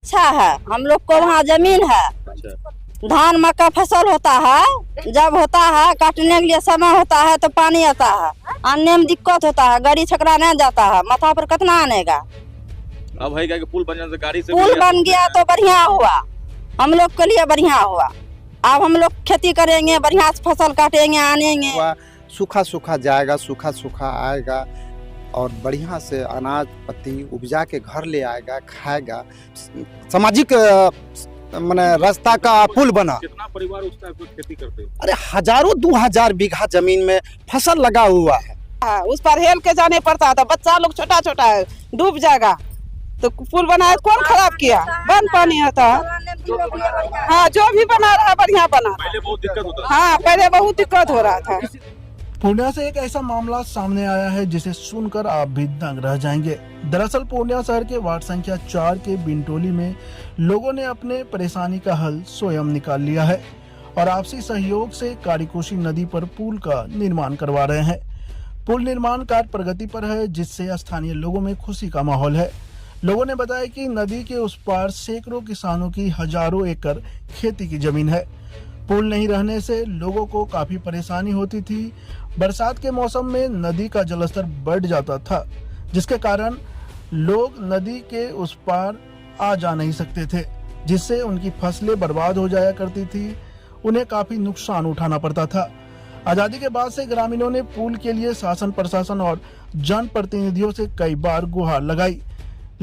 अच्छा है। हम लोग को वहाँ जमीन है, अच्छा। धान मक्का फसल होता है। जब होता है काटने के लिए समय होता है तो पानी आता है, आने में दिक्कत होता है, गाड़ी छकड़ा नहीं जाता है, माथा पर कितना आनेगा। अब है क्या कि पुल बन जाने से गाड़ी से पुल बन गया तो बढ़िया हुआ, हम लोग के लिए बढ़िया हुआ। अब हम लोग खेती करेंगे, बढ़िया से फसल काटेंगे, आनेंगे। सूखा सूखा जाएगा, सूखा सूखा आएगा और बढ़िया से अनाज पत्ती उपजा के घर ले आएगा, खाएगा। सामाजिक माने रास्ता का पुल बना। कितना परिवार उस टाइप की खेती करते हो? अरे हजारों 2000 बीघा जमीन में फसल लगा हुआ है। उस पर हेल के जाने पड़ता था, बच्चा लोग छोटा छोटा है, डूब जाएगा। तो पुल बनाया कौन खराब किया? बंद पानी होता है। हाँ, जो भी बना रहा है बढ़िया बना। पहले बहुत दिक्कत होता था। हाँ, पहले बहुत दिक्कत हो रहा था। पूर्णिया से एक ऐसा मामला सामने आया है जिसे सुनकर आप भी दंग रह जाएंगे। दरअसल पूर्णिया शहर के वार्ड संख्या 4 के बिनटोली में लोगों ने अपने परेशानी का हल स्वयं निकाल लिया है और आपसी सहयोग से कारीकोशी नदी पर पुल का निर्माण करवा रहे हैं। पुल निर्माण कार्य प्रगति पर है, जिससे स्थानीय लोगों में खुशी का माहौल है। लोगों ने बताया कि नदी के उस पार सैकड़ों किसानों की हजारों एकड़ खेती की जमीन है। पुल नहीं रहने से लोगों को काफी परेशानी होती थी। बरसात के मौसम में नदी का जलस्तर बढ़ जाता था, जिसके कारण लोग नदी के उस पार आ जा नहीं सकते थे, जिससे उनकी फसलें बर्बाद हो जाया करती थी। उन्हें काफी नुकसान उठाना पड़ता था। आजादी के बाद से ग्रामीणों ने पुल के लिए शासन प्रशासन और जनप्रतिनिधियों से कई बार गुहार लगाई,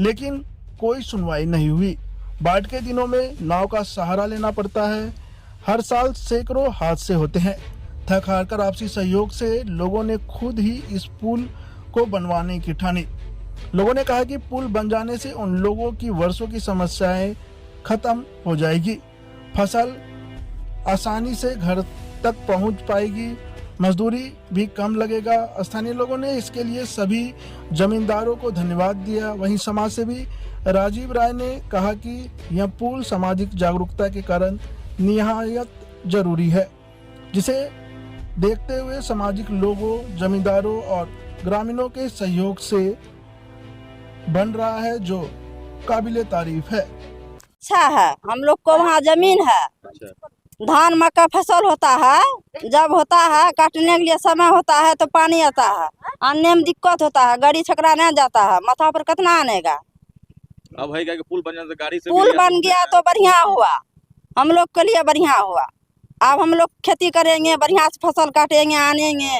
लेकिन कोई सुनवाई नहीं हुई। बाढ़ के दिनों में नाव का सहारा लेना पड़ता है। हर साल सैकड़ों हादसे होते हैं। थक हार कर आपसी सहयोग से लोगों ने खुद ही इस पुल को बनवाने की ठानी। लोगों ने कहा कि पुल बन जाने से उन लोगों की वर्षों की समस्याएं खत्म हो जाएगी, फसल आसानी से घर तक पहुंच पाएगी, मजदूरी भी कम लगेगा। स्थानीय लोगों ने इसके लिए सभी जमींदारों को धन्यवाद दिया। वहीं समाज सेवी राजीव राय ने कहा कि यह पुल सामाजिक जागरूकता के कारण निहायत जरूरी है, जिसे देखते हुए सामाजिक लोगों, जमींदारों और ग्रामीणों के सहयोग से बन रहा है, जो काबिले तारीफ है। अच्छा है। हम लोग को वहाँ जमीन है, अच्छा। धान मक्का फसल होता है। जब होता है काटने के लिए समय होता है तो पानी आता है, आने में दिक्कत होता है, गाड़ी छकड़ा नहीं जाता है, माथा पर कितना आनेगा। अब है क्या कि पुल बन जाने से गाड़ी से पुल बन गया तो बढ़िया हुआ, हम लोग के लिए बढ़िया हुआ। अब हम लोग खेती करेंगे, बढ़िया से फसल काटेंगे, आनेंगे।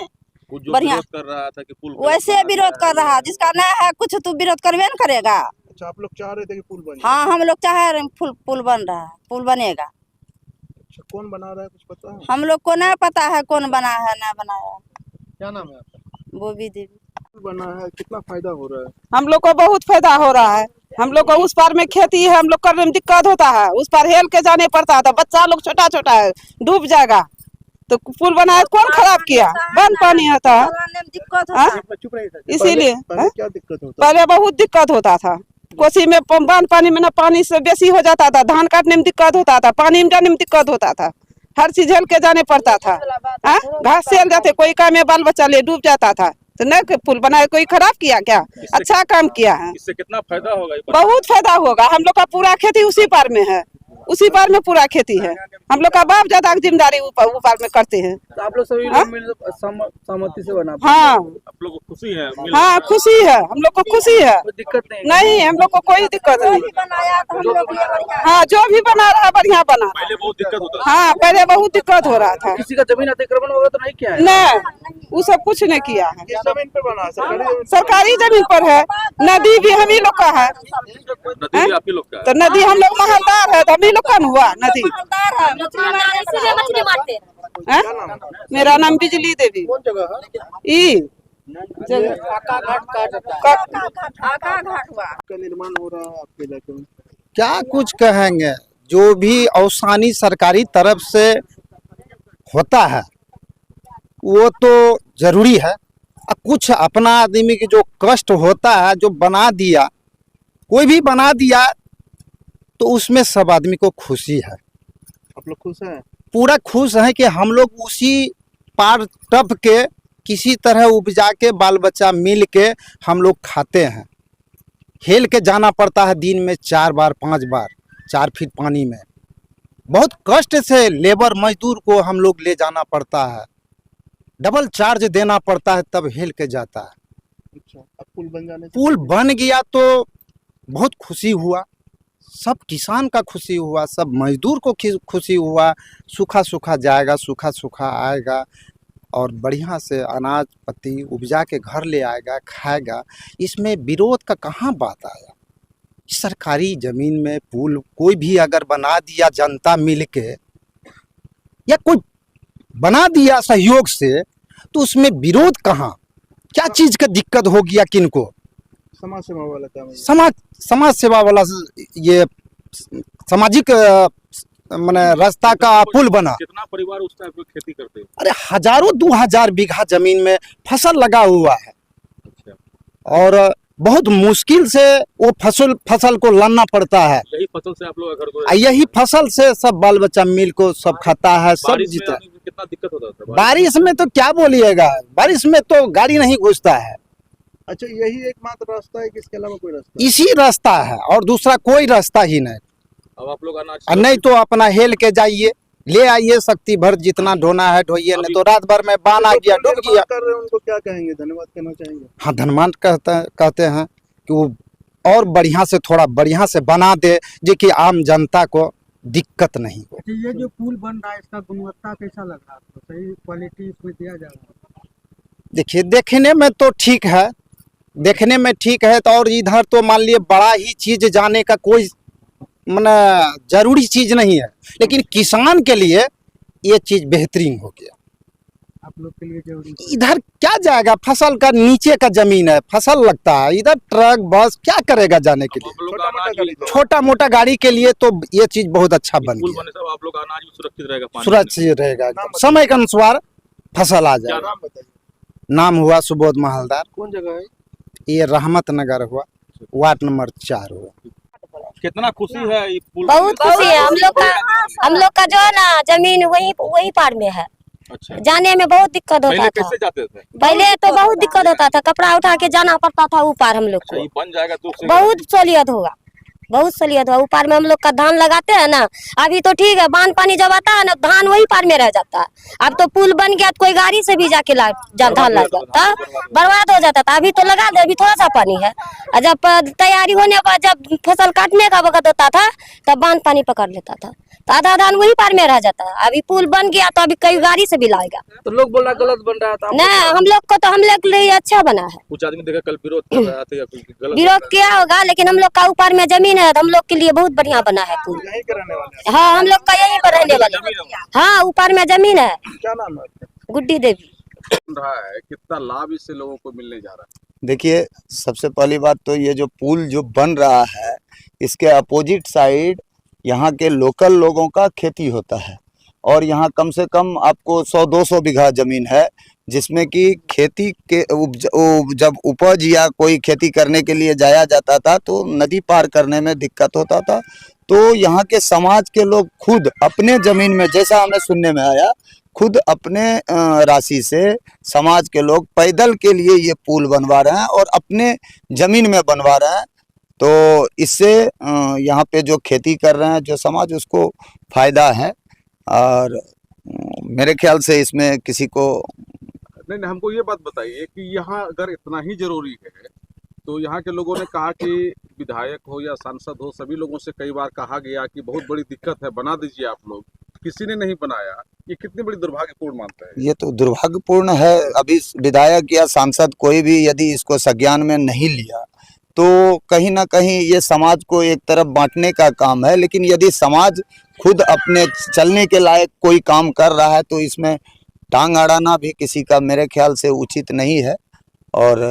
कुछ जो बढ़िया विरोध कर रहा था कि पुल वैसे विरोध कर रहा, जिसका नहीं है कुछ तो विरोध करवे न करेगा। अच्छा, आप लोग चाह रहे थे कि पुल बने? हाँ, हम लोग चाह रहे हैं पुल बन रहा है, पुल बनेगा। अच्छा, कौन बना रहा है कुछ पता है? हम लोग को नहीं पता है कौन बना है ना बनाया। क्या नाम है आपका? बोबी देवी। पुल बना है, कितना फायदा हो रहा है? हम लोग को बहुत फायदा हो रहा है। हम लोग को उस पार में खेती है, हम लोग करने में दिक्कत होता है, उस पार हेल के जाने पड़ता था, बच्चा लोग छोटा छोटा है, डूब जाएगा। तो पुल बनाया कौन खराब किया? बंद पानी होता है। इसीलिए क्या दिक्कत होता? पहले बहुत दिक्कत होता था। कोसी में बांध पानी में ना पानी से बेसी हो जाता था, धान काटने में दिक्कत होता था, पानी में जाने में दिक्कत होता था, हर चीज हेल के जाने पड़ता था। घास से जाते, कोई काम में बाल बच्चा ले डूब जाता था। तो नहीं पुल बनाए, कोई खराब किया क्या? अच्छा काम किया है। इससे कितना फायदा होगा? बहुत फायदा होगा। हम लोग का पूरा खेती उसी पार में है, उसी पार में पूरा खेती है। हम लोग का बाप ज्यादा जिम्मेदारी ऊपर में करते हैं। तो आप लोग सभी लोग मिलकर सहमति से बना? हाँ, आप लोग को खुशी है? हाँ खुशी है, हम लोग को खुशी है। कोई दिक्कत नहीं? नहीं, हम लोग को कोई दिक्कत नहीं। हाँ, जो भी बना रहा है बढ़िया बना। पहले बहुत दिक्कत होता था। हाँ, पहले बहुत दिक्कत हो रहा था। किसी का जमीन अतिक्रमण होगा तो नहीं किया है? नहीं, वो सब कुछ नहीं किया है। किस जमीन पे बना? सरकारी जमीन पर है। नदी भी हम ही लोग का है। नदी भी आप ही लोग का है? तो नदी हम लोग महलदार है, तो हम ही लोग का न हुआ नदी। मेरा नाम बिजली देवी। कौन जगह है? ई का निर्माण हो रहा है आपके इलाके में? क्या कुछ कहेंगे, जो भी आसानी सरकारी तरफ से होता है वो तो जरूरी है। कुछ अपना आदमी की जो कष्ट होता है, जो बना दिया, कोई भी बना दिया तो उसमें सब आदमी को खुशी है। आप लोग खुश हैं? पूरा खुश हैं कि हम लोग उसी पार टप के किसी तरह उपजा के बाल बच्चा मिल के हम लोग खाते हैं। हेल के जाना पड़ता है दिन में 4 बार 5 बार 4 फीट पानी में। बहुत कष्ट से लेबर मजदूर को हम लोग ले जाना पड़ता है, डबल चार्ज देना पड़ता है तब हेल के जाता है। अच्छा, अब पुल बन जाने से पुल बन गया तो बहुत खुशी हुआ, सब किसान का खुशी हुआ, सब मजदूर को खुशी हुआ। सूखा सूखा जाएगा, सूखा सूखा आएगा और बढ़िया से अनाज पत्ती उपजा के घर ले आएगा, खाएगा। इसमें विरोध का कहाँ बात आया। सरकारी जमीन में पुल कोई भी अगर बना दिया जनता मिल के या कोई बना दिया सहयोग से, तो उसमें विरोध कहाँ, क्या चीज का दिक्कत हो गया किनको। समाज सेवा वाला काम है। समाज सेवा वाला ये सामाजिक माने रास्ता का पुल बना। कितना परिवार उस टाइप की खेती करते हैं? अरे हजारों 2000 बीघा जमीन में फसल लगा हुआ है अच्छा, और बहुत मुश्किल से वो फसल को लाना पड़ता है। यही फसल से आप लोग घर यही फसल से सब बाल बच्चा मिल को सब खाता है, सब बारिश जीता। में कितना दिक्कत होता था? बारिश में तो क्या बोलिएगा, बारिश में तो गाड़ी नहीं घुसता है। अच्छा, यही एकमात्र रास्ता है कि इसके अलावा कोई रास्ता? इसी रास्ता है और दूसरा कोई रास्ता ही नहीं। अब आप लोग अनाज और नहीं तो अपना हेल के जाइए, ले आइए, शक्ति भर जितना ढोना है ढोइए, नहीं तो रात भर में बान आ गया, डूब गया। कर रहे हैं उनको क्या कहेंगे, धन्यवाद कहना चाहेंगे? हाँ, धन्यवाद कहते हैं कि वो और बढ़िया से थोड़ा बढ़िया से बना दे, जो कि आम जनता को दिक्कत नहीं हो। ये जो पुल बन रहा है इसका गुणवत्ता कैसा लग रहा है आपको? सही क्वालिटी इसमें दिया जा रहा है? देखिए देखने में तो ठीक है, देखने में ठीक है। तो और इधर तो मान लिए बड़ा ही चीज जाने का कोई माने जरूरी चीज नहीं है, लेकिन किसान के लिए ये चीज बेहतरीन हो गया। आप लोग के लिए जरूरी? इधर क्या जाएगा, फसल का नीचे का जमीन है, फसल लगता है, इधर ट्रक बस क्या करेगा जाने के लिए। आप लोग का अनाज छोटा मोटा गाड़ी के लिए तो ये चीज बहुत अच्छा बन पुल गया, बने से आप लोग का अनाज भी सुरक्षित रहेगा, पानी सुरक्षित रहेगा, समय के अनुसार फसल आ क्या जाएगा। नाम बताइए। नाम हुआ सुबोध महलदार, कौन जगह है? ये रहमत नगर हुआ, वार्ड नंबर 4 हुआ। कितना खुशी है ये पुल? बहुत खुशी है हम लोग का जो है ना जमीन वही पार में है। अच्छा, जाने में बहुत दिक्कत पहले होता था। कैसे जाते थे? पहले तो बहुत दिक्कत होता था, कपड़ा उठा के जाना पड़ता था ऊपर हम लोग अच्छा, को। ये बन जाएगा तो उससे बहुत सहूलियत होगा, बहुत सहूलियत होगा। ऊपर में हम लोग का धान लगाते हैं ना, अभी तो ठीक है, बांध पानी जब आता है ना धान वही पार में रह जाता है। अब तो पुल बन गया तो कोई गाड़ी से भी जाके धान लग जाता, बर्बाद हो जाता था। अभी तो लगा दे, अभी थोड़ा सा पानी है, और जब तैयारी होने पर जब फसल काटने का वक्त होता था तब बांध पानी पकड़ लेता था, तो आधा धान वही पार में रह जाता है। अभी पुल बन गया तो अभी कई गाड़ी से भी लाएगा। तो लोग बोल रहा गलत बन रहा था। नहीं, हम लोग को तो हम लोग के लिए अच्छा बना है। कुछ आदमी देखा कल विरोध कर रहा था या कुछ गलत विरोध किया होगा, लेकिन हम लोग का ऊपर में जमीन है तो हम लोग के लिए बहुत बढ़िया बना है पुल। यहीं के रहने वाले हैं। हाँ, हम लोग का यहीं पर रहने वाले हैं। हाँ, ऊपर में जमीन है। क्या नाम है आपका? गुड्डी देवी। बन रहा है, कितना लाभ इससे लोगों को मिलने जा रहा है? देखिए, सबसे पहली बात तो ये जो पुल जो बन रहा है, इसके अपोजिट साइड यहाँ के लोकल लोगों का खेती होता है और यहाँ कम से कम आपको 100-200 बीघा जमीन है, जिसमें कि खेती के जब उपज या कोई खेती करने के लिए जाया जाता था तो नदी पार करने में दिक्कत होता था। तो यहाँ के समाज के लोग खुद अपने जमीन में, जैसा हमें सुनने में आया, खुद अपने राशि से समाज के लोग पैदल के लिए ये पुल बनवा रहे हैं और अपने जमीन में बनवा रहे हैं। तो इससे यहाँ पे जो खेती कर रहे हैं जो समाज, उसको फायदा है और मेरे ख्याल से इसमें किसी को नहीं, हमको ये बात बताइए कि यहाँ अगर इतना ही जरूरी है तो यहाँ के लोगों ने कहा कि विधायक हो या सांसद हो, सभी लोगों से कई बार कहा गया कि बहुत बड़ी दिक्कत है, बना दीजिए आप लोग, किसी ने नहीं बनाया। ये कितनी बड़ी दुर्भाग्यपूर्ण मानते हैं? ये तो दुर्भाग्यपूर्ण है। अभी विधायक या सांसद कोई भी यदि इसको संज्ञान में नहीं लिया तो कहीं ना कहीं ये समाज को एक तरफ बांटने का काम है। लेकिन यदि समाज खुद अपने चलने के लायक कोई काम कर रहा है तो इसमें टांग अड़ाना भी किसी का मेरे ख्याल से उचित नहीं है। और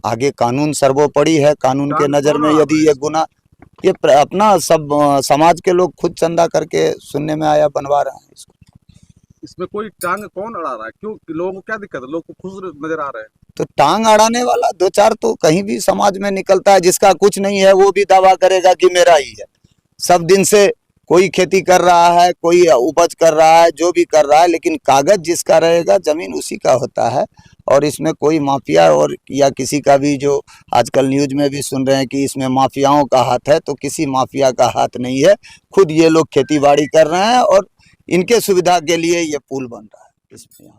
आगे कानून सर्वोपरि है, कानून के नज़र में यदि ये गुना, ये अपना सब समाज के लोग खुद चंदा करके सुनने में आया बनवा रहे हैं इसको। इसमें कोई टांग कौन अड़ा रहा है? क्यों, लोगों को क्या दिक्कत है? लोग को खुश नजर आ रहे हैं। तो टांग अड़ाने वाला 2-4 तो कहीं भी समाज में निकलता है। जिसका कुछ नहीं है वो भी दावा करेगा कि मेरा ही है। सब दिन से कोई खेती कर रहा है, कोई उपज कर रहा है, जो भी कर रहा है, लेकिन कागज जिसका रहेगा जमीन उसी का होता है। और इसमें कोई माफिया और या किसी का भी, जो आजकल न्यूज में भी सुन रहे हैं कि इसमें माफियाओं का हाथ है, तो किसी माफिया का हाथ नहीं है। खुद ये लोग खेती बाड़ी कर रहे हैं और इनके सुविधा के लिए ये पुल बन रहा है इसमें।